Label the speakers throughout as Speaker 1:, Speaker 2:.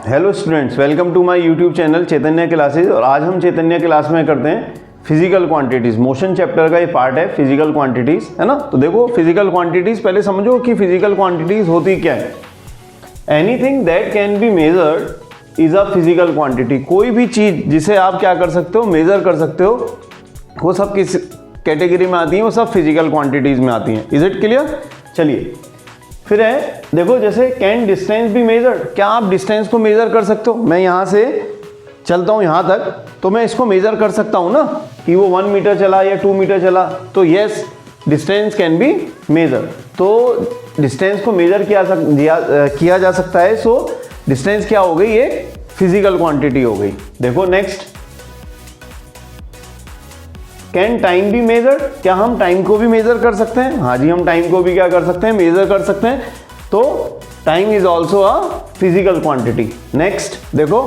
Speaker 1: Hello students, welcome to my YouTube channel Chaitanya classes. और आज हम चैतन्य क्लास में करते हैं फिजिकल क्वांटिटीज़। मोशन चैप्टर का ये पार्ट है फिजिकल क्वांटिटीज़, है ना। तो देखो फिजिकल क्वांटिटीज़ पहले समझो कि फिजिकल क्वांटिटीज़ होती क्या है। Anything that can be measured is a physical quantity. कोई भी चीज़ जिसे आप क्या कर सकते हो, मेज़र कर सकते हो, वो सब किस कैटेगरी में आती हैं? वो सब फिजिकल क्वांटिटीज़ में आती हैं। Is it clear? चलिए फिर है, देखो जैसे कैन डिस्टेंस बी मेजर्ड। क्या आप डिस्टेंस को मेज़र कर सकते हो? मैं यहाँ से चलता हूँ यहाँ तक, तो मैं इसको मेज़र कर सकता हूँ ना कि वो 1 मीटर चला या 2 मीटर चला। तो yes, distance can be measure. तो डिस्टेंस को मेज़र किया जा सकता है। सो डिस्टेंस क्या हो गई? एक फिजिकल क्वांटिटी हो गई। देखो next, can time be measured. क्या हम टाइम को भी मेजर कर सकते हैं? हाँ जी, हम टाइम को भी क्या कर सकते हैं? मेजर कर सकते हैं। तो time is also a physical quantity. Next देखो,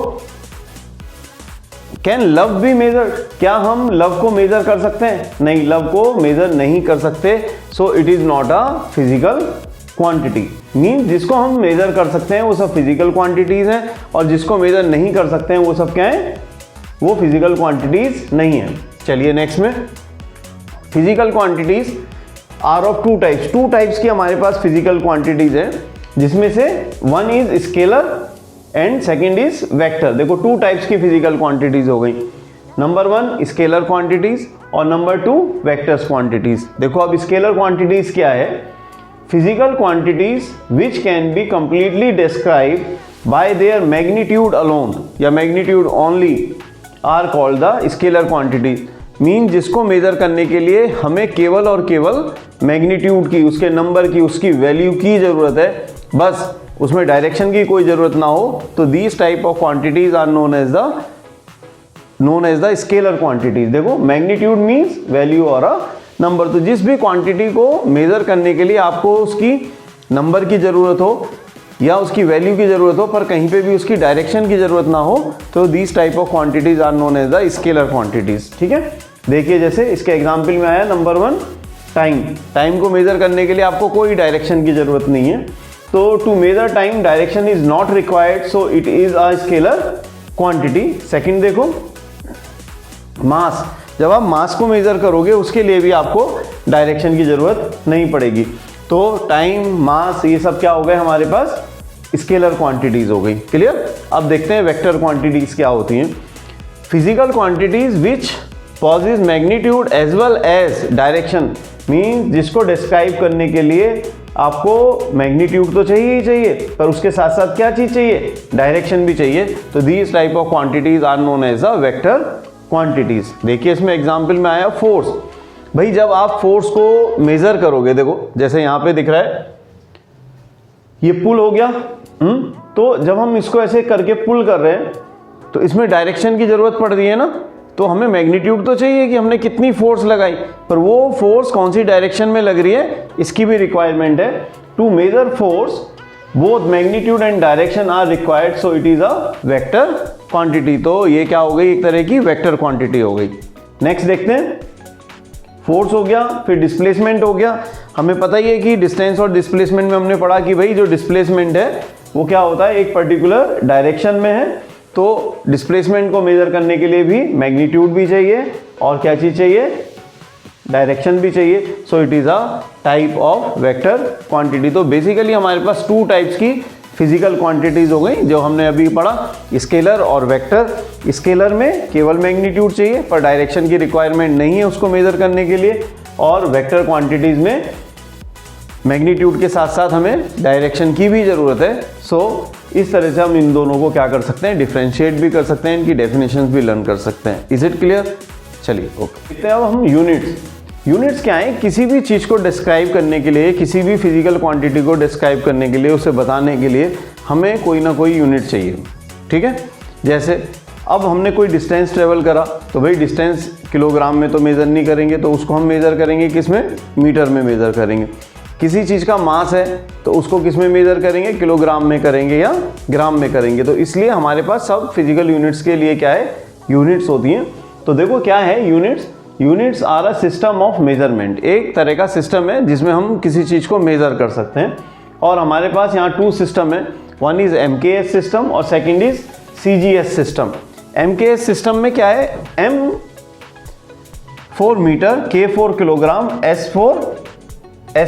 Speaker 1: कैन लव बी मेजर्ड। क्या हम लव को मेजर कर सकते हैं? नहीं, लव को मेजर नहीं कर सकते। सो it is not a physical quantity. Means जिसको हम मेजर कर सकते हैं वो सब फिजिकल क्वांटिटीज हैं, और जिसको मेजर नहीं कर सकते हैं वो सब क्या है? वो फिजिकल क्वांटिटीज नहीं है। चलिए नेक्स्ट में, physical quantities are of two types. Two types की हमारे पास फिजिकल क्वांटिटीज है, जिसमें से one is scalar and second is vector. देखो टू टाइप्स की फिजिकल क्वांटिटीज हो गई। नंबर 1 स्केलर क्वांटिटीज और नंबर 2 वेक्टर्स क्वांटिटीज। देखो अब स्केलर क्वांटिटीज क्या है? Physical quantities which can be completely described by their magnitude alone या magnitude only are called the scalar quantities. Mean जिसको मेजर करने के लिए हमें केवल और केवल मैग्नीट्यूड की, उसके नंबर की, उसकी वैल्यू की जरूरत है, बस उसमें डायरेक्शन की कोई जरूरत ना हो। तो these type of quantities are known as the scalar quantities. देखो मैग्नीट्यूड मीन्स वैल्यू और अ नंबर। तो जिस भी क्वांटिटी को मेजर करने के लिए आपको उसकी नंबर की जरूरत हो या उसकी वैल्यू की जरूरत हो, पर कहीं पे भी उसकी डायरेक्शन की जरूरत ना हो, तो these type of quantities are known as the scalar quantities. ठीक है, देखिए जैसे इसके एग्जांपल में आया नंबर 1 टाइम। टाइम को मेजर करने के लिए आपको कोई डायरेक्शन की जरूरत नहीं है। तो to measure time direction is not required, so it is a scalar quantity. Second देखो, मास। जब आप मास को मेजर करोगे उसके लिए भी आपको डायरेक्शन की जरूरत नहीं पड़ेगी। तो टाइम, मास, ये सब क्या हो गए हमारे पास? स्केलर क्वांटिटीज हो गई। क्लियर? अब देखते हैं वेक्टर क्वांटिटीज क्या होती हैं। Physical quantities which possess magnitude as well as direction. Mean जिसको डिस्क्राइब करने के लिए आपको मैग्नीट्यूड तो चाहिए ही चाहिए, पर उसके साथ साथ क्या चीज चाहिए? डायरेक्शन भी चाहिए। तो these type of quantities are known as a vector quantities. देखिए इसमें एग्जाम्पल में आया फोर्स। भाई जब आप फोर्स को मेजर करोगे, देखो जैसे यहां पे दिख रहा है ये पुल हो गया। तो जब हम इसको ऐसे करके पुल कर रहे हैं तो इसमें डायरेक्शन की जरूरत पड़ रही है ना। तो हमें मैग्नीट्यूड तो चाहिए कि हमने कितनी फोर्स लगाई, पर वो फोर्स कौन सी डायरेक्शन में लग रही है इसकी भी रिक्वायरमेंट है। To measure force both magnitude and direction are required, so it is a vector quantity. तो ये क्या हो गई? एक तरह की वेक्टर क्वांटिटी हो गई। नेक्स्ट देखते हैं, फोर्स हो गया, फिर डिस्प्लेसमेंट हो गया। हमें पता ही है कि डिस्टेंस और डिस्प्लेसमेंट में हमने पढ़ा कि भाई जो डिस्प्लेसमेंट है वो क्या होता है? एक पर्टिकुलर डायरेक्शन में है। तो डिस्प्लेसमेंट को मेजर करने के लिए भी मैग्नीट्यूड भी चाहिए और क्या चीज चाहिए? डायरेक्शन भी चाहिए। सो it is a type of vector quantity. तो बेसिकली हमारे पास 2 टाइप्स की फिजिकल क्वांटिटीज हो गई जो हमने अभी पढ़ा, स्केलर और वेक्टर। स्केलर में केवल मैग्नीट्यूड चाहिए, पर डायरेक्शन की रिक्वायरमेंट नहीं है उसको मेजर करने के लिए। और वेक्टर क्वांटिटीज में मैग्नीट्यूड के साथ साथ हमें डायरेक्शन की भी जरूरत है। सो इस तरह से हम इन दोनों को क्या कर सकते हैं? डिफरेंशिएट भी कर सकते हैं, इनकी डेफिनेशंस भी लर्न कर सकते हैं। Is it clear? चलिए ओके। देखते हैं अब हम यूनिट्स। यूनिट्स क्या है? किसी भी चीज़ को डिस्क्राइब करने के लिए, किसी भी फिजिकल क्वांटिटी को डिस्क्राइब करने के लिए, उसे बताने के लिए हमें कोई ना कोई यूनिट चाहिए। ठीक है, जैसे अब हमने कोई डिस्टेंस ट्रेवल करा, तो भाई डिस्टेंस किलोग्राम में तो मेज़र नहीं करेंगे, तो उसको हम मेज़र करेंगे किस में? मीटर में मेज़र करेंगे। किसी चीज़ का मास है तो उसको किस में मेज़र करेंगे? किलोग्राम में करेंगे या ग्राम में करेंगे। तो इसलिए हमारे पास सब फिजिकल यूनिट्स के लिए क्या है? यूनिट्स होती हैं। तो देखो क्या है units? Units are a system of measurement. एक तरह का सिस्टम है जिसमें हम किसी चीज़ को मेज़र कर सकते हैं। और हमारे पास यहाँ 2 सिस्टम है। वन इज MKS सिस्टम और second is CGS system. MKS system में क्या है, M 4 metre, K 4 kilogram, S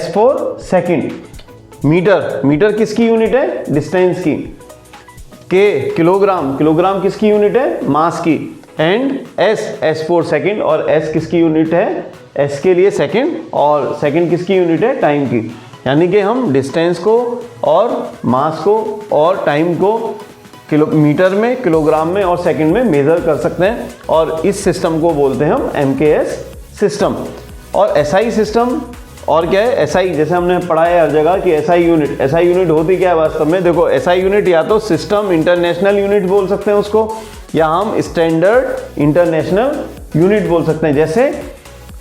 Speaker 1: 4 second. Metre किसकी यूनिट है, डिस्टेंस की। किलोग्राम किसकी यूनिट है, मास की। एंड S 4 सेकंड, और S किसकी यूनिट है, S के लिए सेकंड, और सेकंड किसकी यूनिट है, टाइम की। यानी कि हम डिस्टेंस को और मास को और टाइम को मीटर में, किलोग्राम में और सेकंड में मेजर कर सकते हैं, और इस सिस्टम को बोलते हैं हम MKS सिस्टम। और SI सिस्टम, और क्या है, SI जैसे हमने पढ़ा है हर जगह कि SI यूनिट होती क्या है वास्तव में। देखो SI यूनिट या तो सिस्टम इंटरनेशनल यूनिट बोल सकते हैं उसको, या हम स्टैंडर्ड इंटरनेशनल यूनिट बोल सकते हैं। जैसे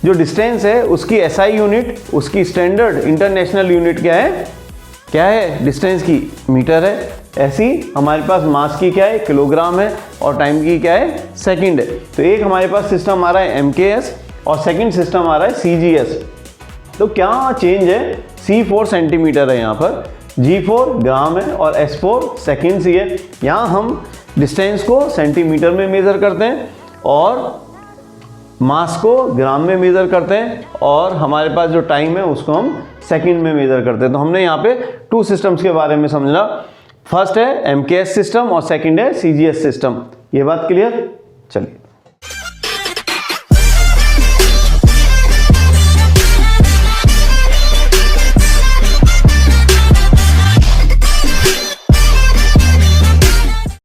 Speaker 1: जो डिस्टेंस है उसकी SI यूनिट, उसकी स्टैंडर्ड इंटरनेशनल यूनिट क्या है, डिस्टेंस की मीटर है। ऐसी हमारे पास मास की क्या है, किलोग्राम है, और टाइम की क्या है, सेकंड है। तो एक हमारे पास सिस्टम आ रहा है MKS और सेकंड सिस्टम आ रहा है CGS। तो क्या चेंज है, C4 सेंटीमीटर है यहाँ पर, G4 ग्राम है, और S4 सेकेंड्स ही है। यहाँ हम डिस्टेंस को सेंटीमीटर में मेज़र करते हैं और मास को ग्राम में मेज़र करते हैं, और हमारे पास जो टाइम है उसको हम सेकंड में मेज़र करते हैं। तो हमने यहाँ पे 2 सिस्टम्स के बारे में समझा। फर्स्ट है MKS सिस्टम और सेकंड है CGS सिस्टम। ये बात क्लियर? चलिए।